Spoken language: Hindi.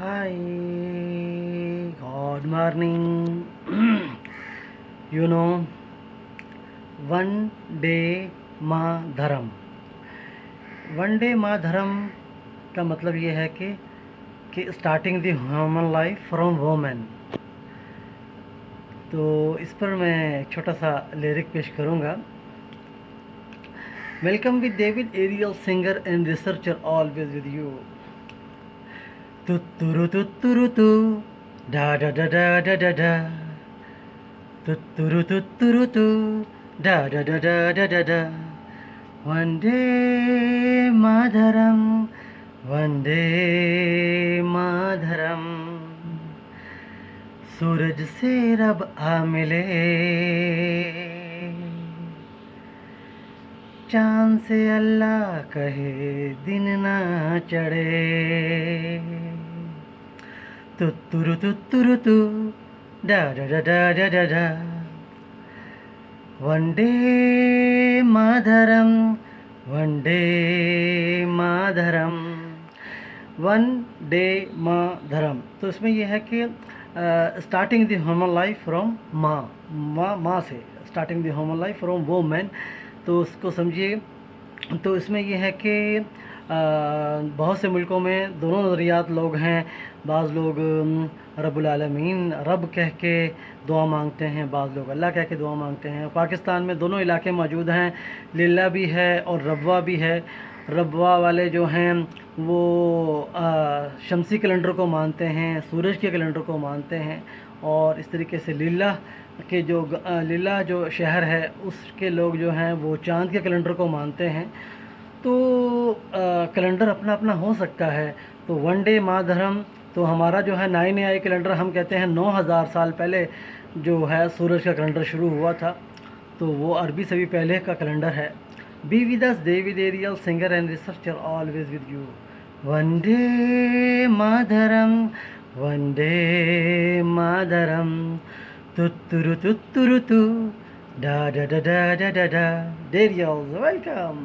Hi, good morning. You know, one day माधरम। वन डे माधरम का मतलब ये है कि starting the human life from women. तो इस पर मैं एक छोटा सा लिरिक पेश करूँगा। Welcome with David Ariel singer and researcher always with you. तुत्तुरु तुत्तुरु तु डा डा डा डा डा डा डा तुत्तुरु तु डा डा डा डा डा डा डा वंदे मातरम वंदे मातरम। सूरज से रब आ मिले, चांद से अल्लाह कहे दिन ना चढ़े। तुत्तुरु तु डा डा डा डा डा डा डा वंदे मातरम वंदे मातरम। वन डे मातरम, तो इसमें यह है कि starting the human life from माँ से, starting the human life from women. तो उसको समझिए। तो इसमें यह है कि बहुत से मुल्कों में दोनों नज़रियात लोग हैं। बाज़ लोग रब्बुल आलमीन रब कह के दुआ मांगते हैं, बाज़ लोग अल्लाह कह के दुआ मांगते हैं। पाकिस्तान में दोनों इलाके मौजूद हैं, लिल्ला भी है और रब्वा भी है। रब्वा वाले जो हैं वो शमसी कैलेंडर को मानते हैं, सूरज के कैलेंडर को मानते हैं। और इस तरीके से लिल्ला जो शहर है उसके लोग जो हैं वो चाँद के कैलेंडर को मानते हैं। तो कैलेंडर अपना अपना हो सकता है। तो वन डे मातरम, तो हमारा जो है 9 कैलेंडर, हम कहते हैं 9000 साल पहले जो है सूरज का कैलेंडर शुरू हुआ था। तो वो अरबी से भी पहले का कैलेंडर है। Be with us David Ariel singer and researcher always with you. Vande Mataram Vande Mataram तुत्तुरु तु डा डा डा डा डा डा डा। डेरियल वेलकम।